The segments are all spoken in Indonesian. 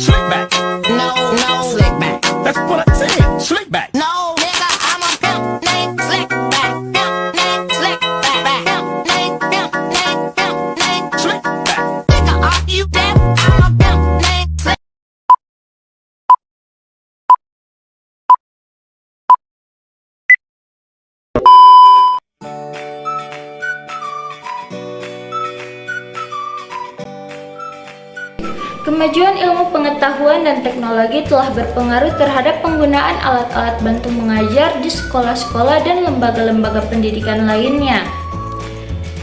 Slick back. No, slick back. That's what I said. Slick back. No, nigga, I'm a pimp named Slick Back. Pimp named Slick Back. Pimp named Slick back. Nigga, are you deaf? I'm a pimp named Slick. Kemajuan ilmu pengetahuan dan teknologi telah berpengaruh terhadap penggunaan alat-alat bantu mengajar di sekolah-sekolah dan lembaga-lembaga pendidikan lainnya.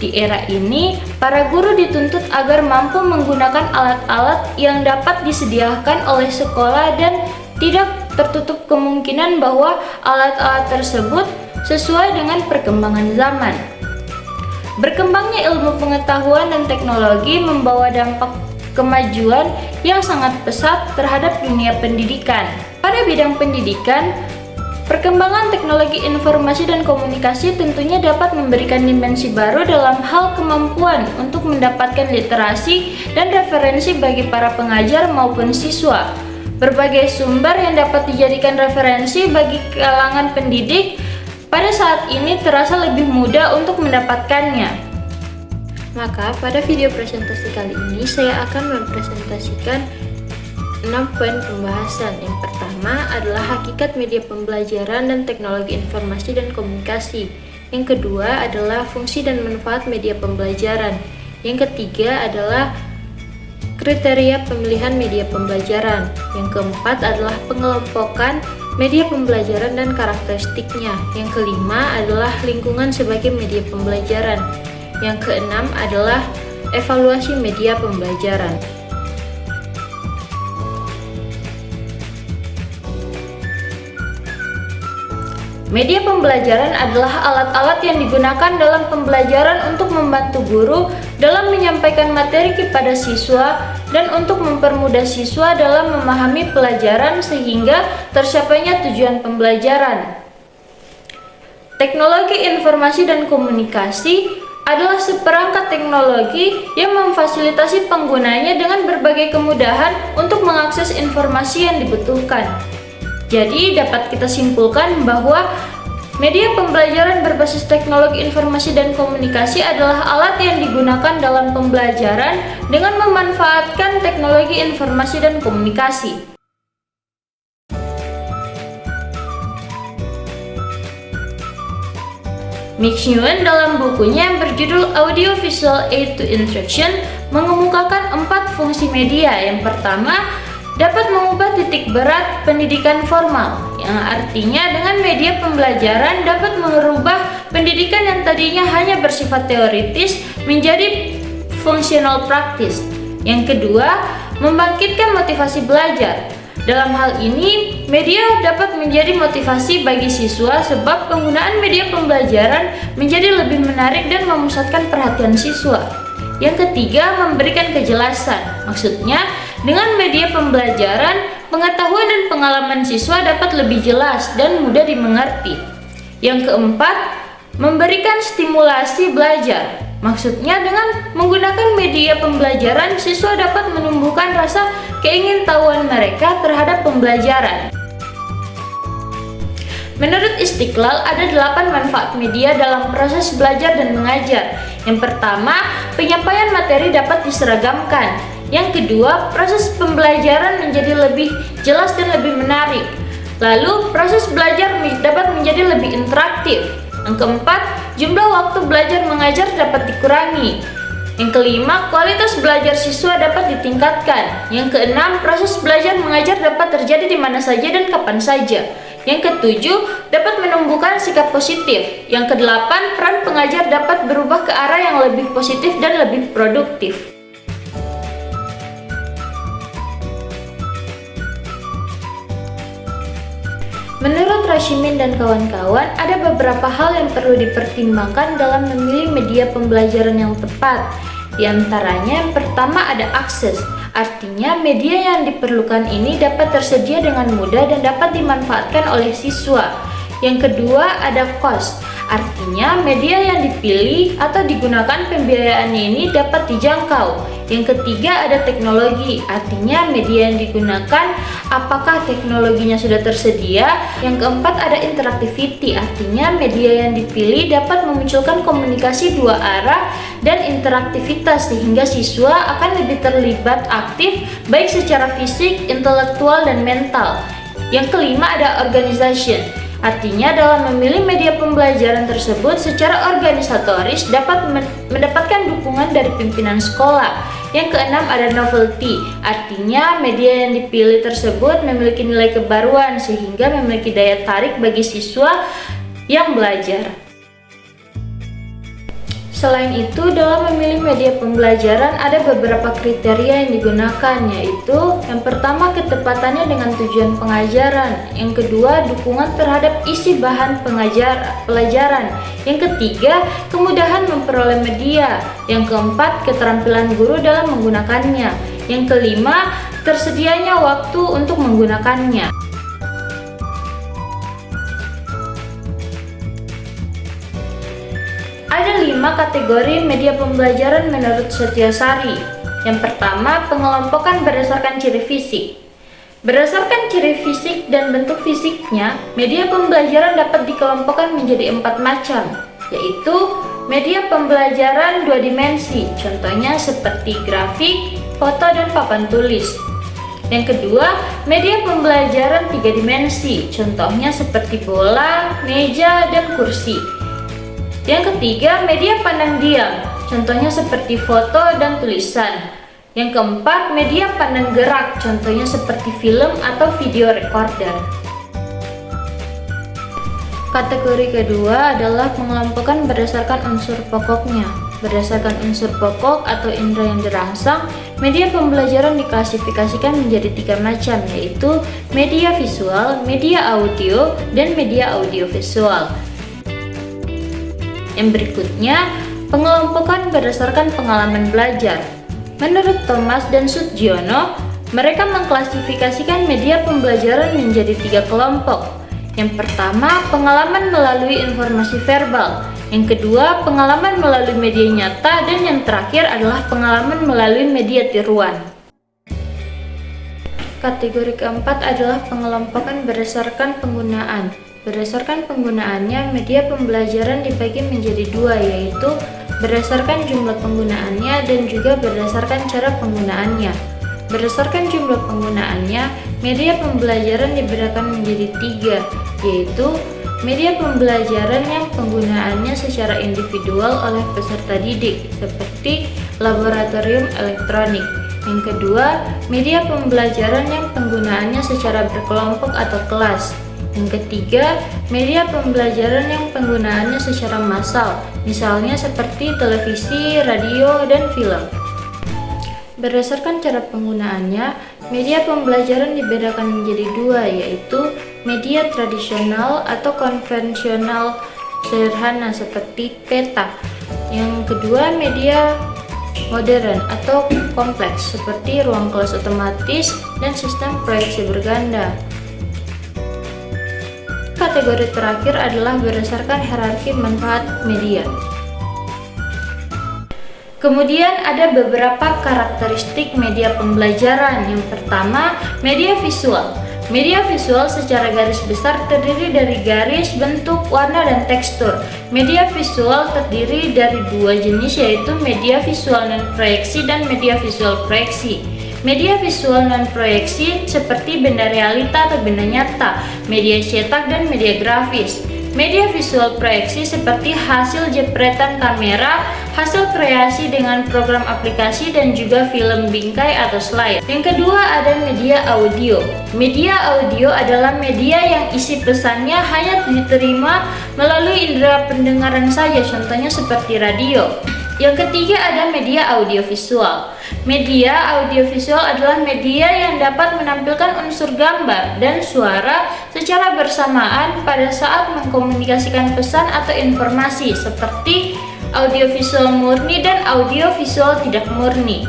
Di era ini, para guru dituntut agar mampu menggunakan alat-alat yang dapat disediakan oleh sekolah dan tidak tertutup kemungkinan bahwa alat-alat tersebut sesuai dengan perkembangan zaman. Berkembangnya ilmu pengetahuan dan teknologi membawa dampak kemajuan yang sangat pesat terhadap dunia pendidikan. Pada bidang pendidikan, perkembangan teknologi informasi dan komunikasi tentunya dapat memberikan dimensi baru dalam hal kemampuan untuk mendapatkan literasi dan referensi bagi para pengajar maupun siswa. Berbagai sumber yang dapat dijadikan referensi bagi kalangan pendidik pada saat ini terasa lebih mudah untuk mendapatkannya. Maka pada video presentasi kali ini saya akan mempresentasikan 6 poin pembahasan. Yang pertama adalah hakikat media pembelajaran dan teknologi informasi dan komunikasi. Yang kedua adalah fungsi dan manfaat media pembelajaran. Yang ketiga adalah kriteria pemilihan media pembelajaran. Yang keempat adalah pengelompokan media pembelajaran dan karakteristiknya. Yang kelima adalah lingkungan sebagai media pembelajaran. Yang keenam adalah evaluasi media pembelajaran. Media pembelajaran adalah alat-alat yang digunakan dalam pembelajaran untuk membantu guru dalam menyampaikan materi kepada siswa dan untuk mempermudah siswa dalam memahami pelajaran sehingga tercapainya tujuan pembelajaran. Teknologi informasi dan komunikasi adalah seperangkat teknologi yang memfasilitasi penggunanya dengan berbagai kemudahan untuk mengakses informasi yang dibutuhkan. Jadi dapat kita simpulkan bahwa media pembelajaran berbasis teknologi informasi dan komunikasi adalah alat yang digunakan dalam pembelajaran dengan memanfaatkan teknologi informasi dan komunikasi. Mix Nguyen dalam bukunya yang berjudul Audio Visual Aid to Instruction mengemukakan 4 fungsi media. Yang pertama, dapat mengubah titik berat pendidikan formal, yang artinya dengan media pembelajaran dapat merubah pendidikan yang tadinya hanya bersifat teoritis menjadi fungsional praktis. Yang kedua, membangkitkan motivasi belajar. Dalam hal ini, media dapat menjadi motivasi bagi siswa sebab penggunaan media pembelajaran menjadi lebih menarik dan memusatkan perhatian siswa. Yang ketiga, memberikan kejelasan. Maksudnya, dengan media pembelajaran, pengetahuan dan pengalaman siswa dapat lebih jelas dan mudah dimengerti. Yang keempat, memberikan stimulasi belajar. Maksudnya dengan menggunakan media pembelajaran, siswa dapat menumbuhkan rasa keingintahuan mereka terhadap pembelajaran. Menurut Istiqlal, ada 8 manfaat media dalam proses belajar dan mengajar. Yang pertama, penyampaian materi dapat diseragamkan. Yang kedua, proses pembelajaran menjadi lebih jelas dan lebih menarik. Lalu, proses belajar dapat menjadi lebih interaktif. Yang keempat, jumlah waktu belajar mengajar dapat dikurangi. Yang kelima, kualitas belajar siswa dapat ditingkatkan. Yang keenam, proses belajar mengajar dapat terjadi di mana saja dan kapan saja. Yang ketujuh, dapat menumbuhkan sikap positif. Yang kedelapan, peran pengajar dapat berubah ke arah yang lebih positif dan lebih produktif. Menurut Rashimin dan kawan-kawan, ada beberapa hal yang perlu dipertimbangkan dalam memilih media pembelajaran yang tepat. Di antaranya, yang pertama ada akses. Artinya, media yang diperlukan ini dapat tersedia dengan mudah dan dapat dimanfaatkan oleh siswa. Yang kedua ada cost. Artinya, media yang dipilih atau digunakan pembiayaannya ini dapat dijangkau. Yang ketiga ada teknologi, artinya media yang digunakan apakah teknologinya sudah tersedia. Yang keempat ada interactivity, artinya media yang dipilih dapat memunculkan komunikasi dua arah dan interaktivitas sehingga siswa akan lebih terlibat aktif baik secara fisik, intelektual, dan mental. Yang kelima ada organization. Artinya dalam memilih media pembelajaran tersebut secara organisatoris dapat mendapatkan dukungan dari pimpinan sekolah. Yang keenam ada novelty, artinya media yang dipilih tersebut memiliki nilai kebaruan sehingga memiliki daya tarik bagi siswa yang belajar. Selain itu, dalam memilih media pembelajaran ada beberapa kriteria yang digunakan, yaitu yang pertama ketepatannya dengan tujuan pengajaran, yang kedua dukungan terhadap isi bahan pelajaran, yang ketiga kemudahan memperoleh media, yang keempat keterampilan guru dalam menggunakannya, yang kelima tersedianya waktu untuk menggunakannya. Ada 5 kategori media pembelajaran menurut Setyasari. Yang pertama, pengelompokan berdasarkan ciri fisik. Berdasarkan ciri fisik dan bentuk fisiknya, media pembelajaran dapat dikelompokkan menjadi 4 macam, yaitu media pembelajaran 2 dimensi, contohnya seperti grafik, foto, dan papan tulis. Yang kedua, media pembelajaran 3 dimensi, contohnya seperti bola, meja, dan kursi. Yang ketiga, media pandang diam, contohnya seperti foto dan tulisan. Yang keempat, media pandang gerak, contohnya seperti film atau video recorder. Kategori kedua adalah pengelompokan berdasarkan unsur pokoknya. Berdasarkan unsur pokok atau indera yang dirangsang, media pembelajaran diklasifikasikan menjadi 3 macam, yaitu media visual, media audio, dan media audiovisual. Yang berikutnya, pengelompokan berdasarkan pengalaman belajar. Menurut Thomas dan Sutjono, mereka mengklasifikasikan media pembelajaran menjadi 3 kelompok. Yang pertama, pengalaman melalui informasi verbal. Yang kedua, pengalaman melalui media nyata. Dan yang terakhir adalah pengalaman melalui media tiruan. Kategori keempat adalah pengelompokan berdasarkan penggunaan. Berdasarkan penggunaannya, media pembelajaran dibagi menjadi 2, yaitu berdasarkan jumlah penggunaannya dan juga berdasarkan cara penggunaannya. Berdasarkan jumlah penggunaannya, media pembelajaran dibedakan menjadi 3, yaitu media pembelajaran yang penggunaannya secara individual oleh peserta didik, seperti laboratorium elektronik. Yang kedua, media pembelajaran yang penggunaannya secara berkelompok atau kelas. Yang ketiga, media pembelajaran yang penggunaannya secara massal, misalnya seperti televisi, radio, dan film. Berdasarkan cara penggunaannya, media pembelajaran dibedakan menjadi 2, yaitu media tradisional atau konvensional sederhana seperti peta. Yang kedua, media modern atau kompleks seperti ruang kelas otomatis dan sistem proyeksi berganda. Kategori terakhir adalah berdasarkan hierarki manfaat media. Kemudian ada beberapa karakteristik media pembelajaran. Yang pertama, media visual. Media visual secara garis besar terdiri dari garis, bentuk, warna, dan tekstur. Media visual terdiri dari 2 jenis, yaitu media visual non-proyeksi dan media visual proyeksi. Media visual non-proyeksi seperti benda realita atau benda nyata, media cetak, dan media grafis. Media visual proyeksi seperti hasil jepretan kamera, hasil kreasi dengan program aplikasi, dan juga film bingkai atau slide. Yang kedua ada media audio. Media audio adalah media yang isi pesannya hanya diterima melalui indera pendengaran saja, contohnya seperti radio. Yang ketiga ada media audiovisual. Media audiovisual adalah media yang dapat menampilkan unsur gambar dan suara secara bersamaan pada saat mengkomunikasikan pesan atau informasi, seperti audiovisual murni dan audiovisual tidak murni.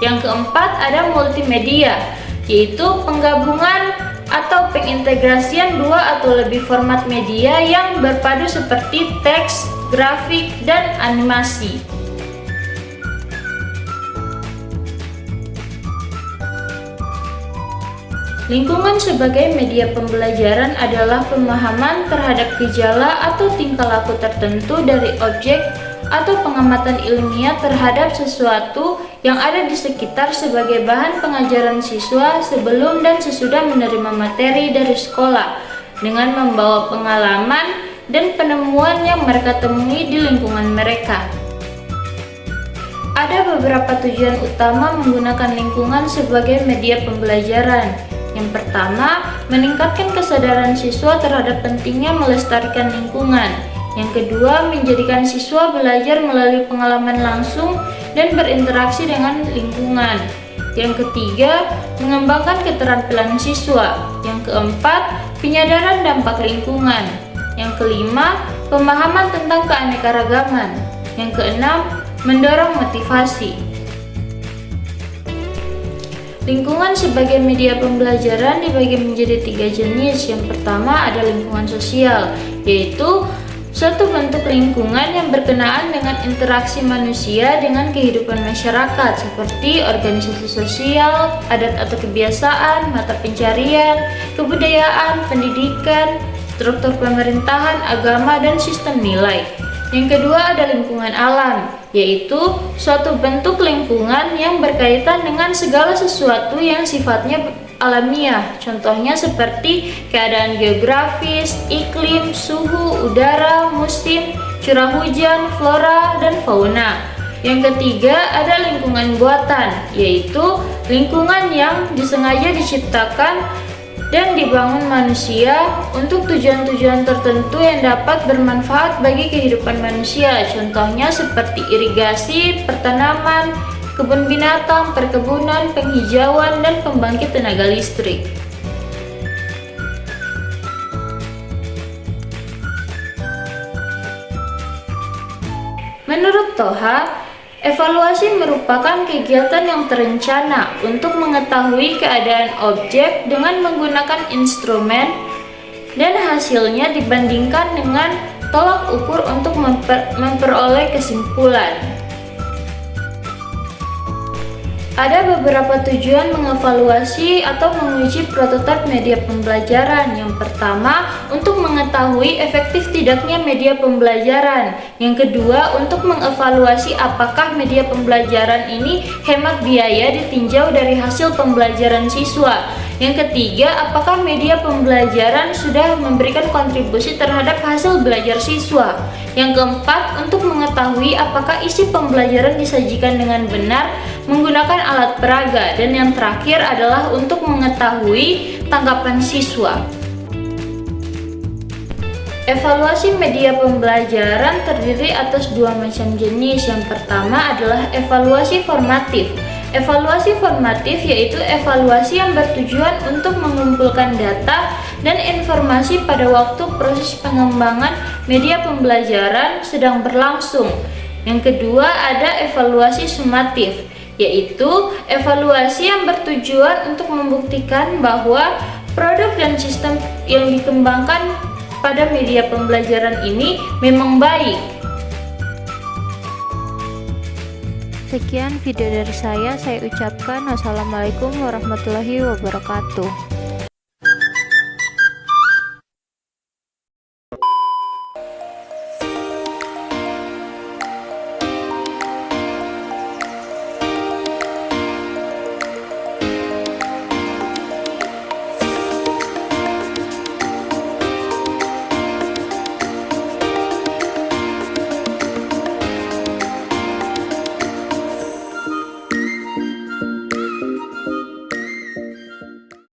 Yang keempat ada multimedia, yaitu penggabungan atau pengintegrasian dua atau lebih format media yang berpadu seperti teks, grafik, dan animasi. Lingkungan sebagai media pembelajaran adalah pemahaman terhadap gejala atau tingkah laku tertentu dari objek atau pengamatan ilmiah terhadap sesuatu yang ada di sekitar sebagai bahan pengajaran siswa sebelum dan sesudah menerima materi dari sekolah, dengan membawa pengalaman dan penemuan yang mereka temui di lingkungan mereka. Ada beberapa tujuan utama menggunakan lingkungan sebagai media pembelajaran. Yang pertama, meningkatkan kesadaran siswa terhadap pentingnya melestarikan lingkungan. Yang kedua, menjadikan siswa belajar melalui pengalaman langsung dan berinteraksi dengan lingkungan. Yang ketiga, mengembangkan keterampilan siswa. Yang keempat, penyadaran dampak lingkungan. Yang kelima, pemahaman tentang keanekaragaman. Yang keenam, mendorong motivasi. Lingkungan sebagai media pembelajaran dibagi menjadi 3 jenis. Yang pertama ada lingkungan sosial, yaitu suatu bentuk lingkungan yang berkenaan dengan interaksi manusia dengan kehidupan masyarakat, seperti organisasi sosial, adat atau kebiasaan, mata pencarian, kebudayaan, pendidikan, struktur pemerintahan, agama, dan sistem nilai. Yang kedua ada lingkungan alam, yaitu suatu bentuk lingkungan yang berkaitan dengan segala sesuatu yang sifatnya alamiah. Contohnya seperti keadaan geografis, iklim, suhu, udara, musim, curah hujan, flora, dan fauna. Yang ketiga ada lingkungan buatan, yaitu lingkungan yang disengaja diciptakan dan dibangun manusia untuk tujuan-tujuan tertentu yang dapat bermanfaat bagi kehidupan manusia. Contohnya seperti irigasi, pertanaman, kebun binatang, perkebunan, penghijauan, dan pembangkit tenaga listrik. Menurut Toha, evaluasi merupakan kegiatan yang terencana untuk mengetahui keadaan objek dengan menggunakan instrumen dan hasilnya dibandingkan dengan tolak ukur untuk memperoleh kesimpulan. Ada beberapa tujuan mengevaluasi atau menguji prototipe media pembelajaran. Yang pertama, untuk mengetahui efektif tidaknya media pembelajaran. Yang kedua, untuk mengevaluasi apakah media pembelajaran ini hemat biaya ditinjau dari hasil pembelajaran siswa. Yang ketiga, apakah media pembelajaran sudah memberikan kontribusi terhadap hasil belajar siswa. Yang keempat, untuk mengetahui apakah isi pembelajaran disajikan dengan benar menggunakan alat peraga. Dan yang terakhir adalah untuk mengetahui tanggapan siswa. Evaluasi media pembelajaran terdiri atas 2 macam jenis. Yang pertama adalah evaluasi formatif. Evaluasi formatif yaitu evaluasi yang bertujuan untuk mengumpulkan data dan informasi pada waktu proses pengembangan media pembelajaran sedang berlangsung. Yang kedua ada evaluasi sumatif, yaitu evaluasi yang bertujuan untuk membuktikan bahwa produk dan sistem yang dikembangkan pada media pembelajaran ini memang baik. Sekian video dari saya ucapkan wassalamualaikum warahmatullahi wabarakatuh.